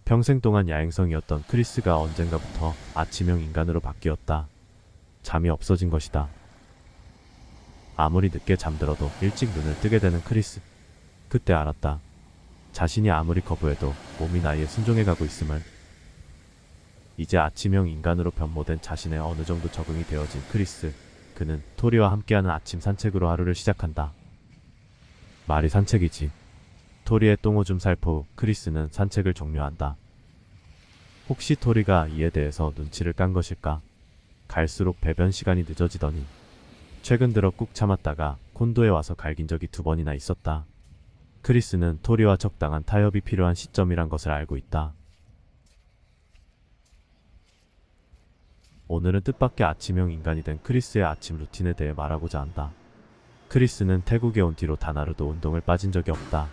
평생 동안 야행성이었던 크리스가 언젠가부터 아침형 인간으로 바뀌었다. 잠이 없어진 것이다. 아무리 늦게 잠들어도 일찍 눈을 뜨게 되는 크리스. 그때 알았다. 자신이 아무리 거부해도 몸이 나이에 순종해가고 있음을. 이제 아침형 인간으로 변모된 자신에 어느 정도 적응이 되어진 크리스. 그는 토리와 함께하는 아침 산책으로 하루를 시작한다. 말이 산책이지. 토리의 똥오줌 살포 후 크리스는 산책을 종료한다. 혹시 토리가 이에 대해서 눈치를 깐 것일까? 갈수록 배변 시간이 늦어지더니 최근 들어 꾹 참았다가 콘도에 와서 갈긴 적이 2번이나 있었다. 크리스는 토리와 적당한 타협이 필요한 시점이란 것을 알고 있다. 오늘은 뜻밖의 아침형 인간이 된 크리스의 아침 루틴에 대해 말하고자 한다. 크리스는 태국에 온 뒤로 단 하루도 운동을 빠진 적이 없다.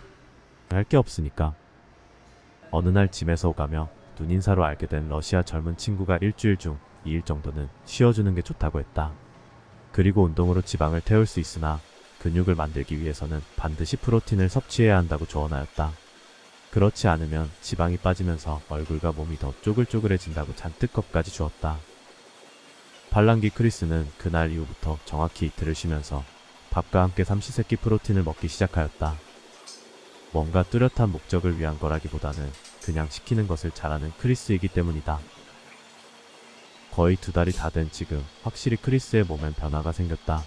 할 게 없으니까. 어느 날 짐에서 오가며 눈인사로 알게 된 러시아 젊은 친구가 일주일 중 2일 정도는 쉬어주는 게 좋다고 했다. 그리고 운동으로 지방을 태울 수 있으나 근육을 만들기 위해서는 반드시 프로틴을 섭취해야 한다고 조언하였다. 그렇지 않으면 지방이 빠지면서 얼굴과 몸이 더 쪼글쪼글해진다고 잔뜩 겁까지 주었다. 팔랑귀 크리스는 그날 이후부터 정확히 이틀을 쉬면서 밥과 함께 삼시세끼 프로틴을 먹기 시작하였다. 뭔가 뚜렷한 목적을 위한 거라기보다는 그냥 시키는 것을 잘하는 크리스이기 때문이다. 거의 2달이 다 된 지금 확실히 크리스의 몸엔 변화가 생겼다.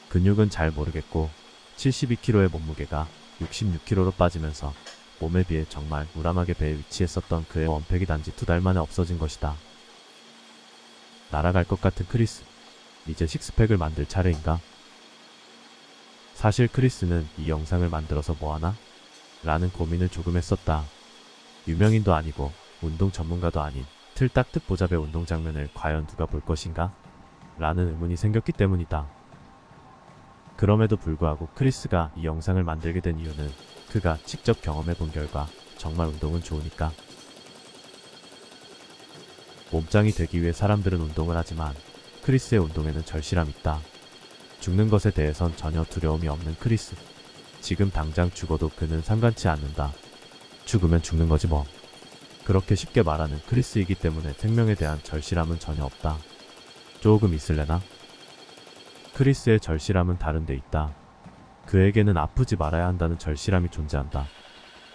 근육은 잘 모르겠고 72kg의 몸무게가 66kg로 빠지면서 몸에 비해 정말 무람하게 배에 위치했었던 그의 원팩이 단지 2달 만에 없어진 것이다. 날아갈 것 같은 크리스. 이제 식스팩을 만들 차례인가? 사실 크리스는 이 영상을 만들어서 뭐하나? 라는 고민을 조금 했었다. 유명인도 아니고 운동 전문가도 아닌 틀딱 듣보잡의 운동 장면을 과연 누가 볼 것인가? 라는 의문이 생겼기 때문이다. 그럼에도 불구하고 크리스가 이 영상을 만들게 된 이유는 그가 직접 경험해 본 결과 정말 운동은 좋으니까. 몸짱이 되기 위해 사람들은 운동을 하지만 크리스의 운동에는 절실함이 있다. 죽는 것에 대해선 전혀 두려움이 없는 크리스. 지금 당장 죽어도 그는 상관치 않는다. 죽으면 죽는 거지 뭐. 그렇게 쉽게 말하는 크리스이기 때문에 생명에 대한 절실함은 전혀 없다. 조금 있을래나? 크리스의 절실함은 다른 데 있다. 그에게는 아프지 말아야 한다는 절실함이 존재한다.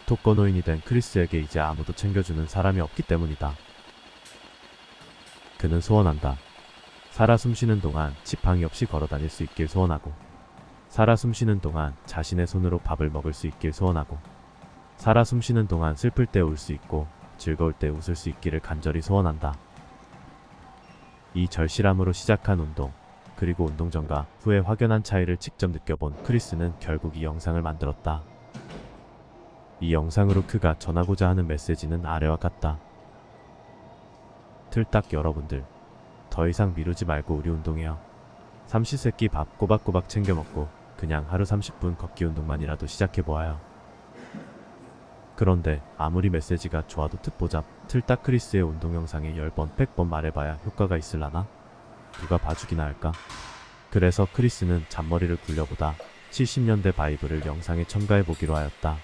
독거노인이 된 크리스에게 이제 아무도 챙겨주는 사람이 없기 때문이다. 그는 소원한다. 살아 숨쉬는 동안 지팡이 없이 걸어다닐 수 있길 소원하고, 살아 숨쉬는 동안 자신의 손으로 밥을 먹을 수 있길 소원하고, 살아 숨쉬는 동안 슬플 때 울 수 있고 즐거울 때 웃을 수 있기를 간절히 소원한다. 이 절실함으로 시작한 운동, 그리고 운동 전과 후의 확연한 차이를 직접 느껴본 크리스는 결국 이 영상을 만들었다. 이 영상으로 그가 전하고자 하는 메시지는 아래와 같다. 틀딱 여러분들, 더 이상 미루지 말고 우리 운동해요. 삼시세끼 밥 꼬박꼬박 챙겨 먹고 그냥 하루 30분 걷기 운동만이라도 시작해보아요. 그런데 아무리 메시지가 좋아도 듣보잡 틀딱 크리스의 운동 영상에 10번 100번 말해봐야 효과가 있을라나? 누가 봐주기나 할까? 그래서 크리스는 잔머리를 굴려보다 70년대 바이브를 영상에 첨가해보기로 하였다.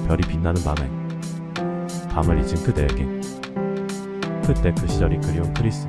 별이 빛나는 밤에 밤을 잊은 그대에게 그때 그 시절이 그리운 크리스.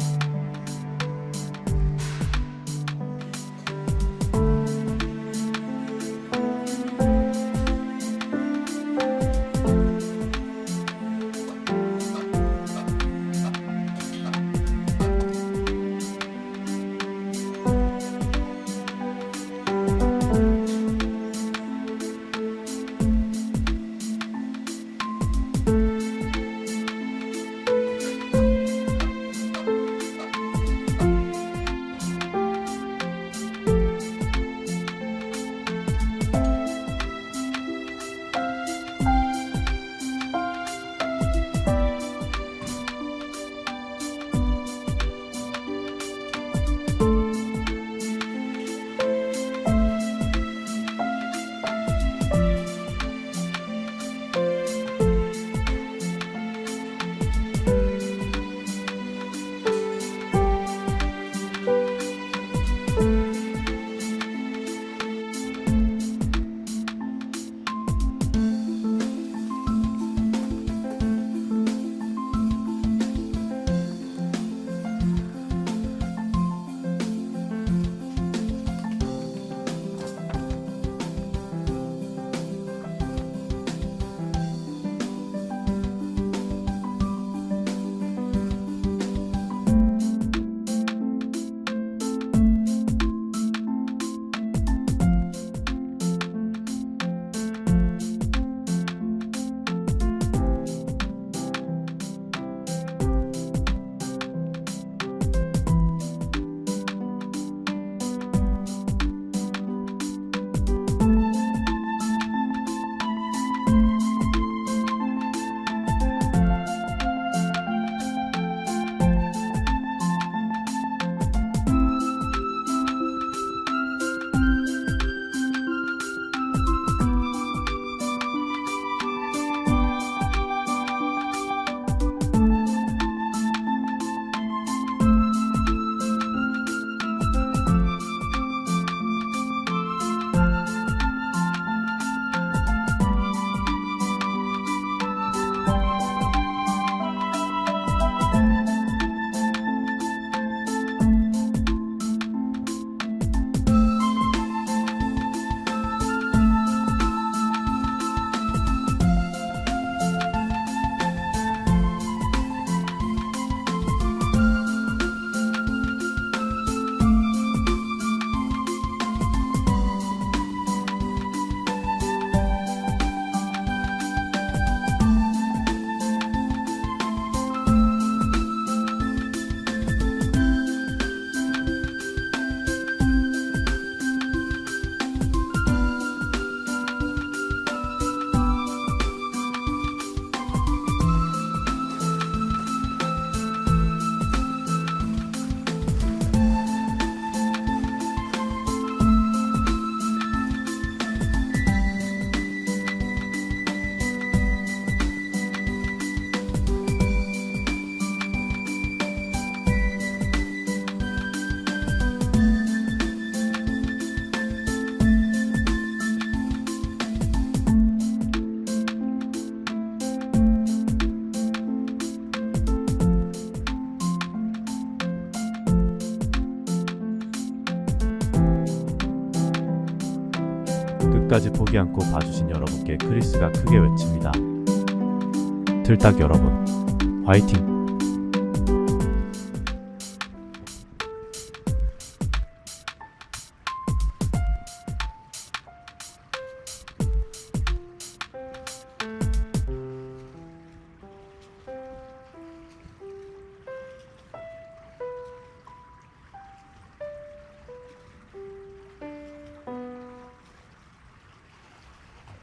끝까지 포기 않고 봐주신 여러분께 크리스가 크게 외칩니다. 틀딱 여러분, 화이팅!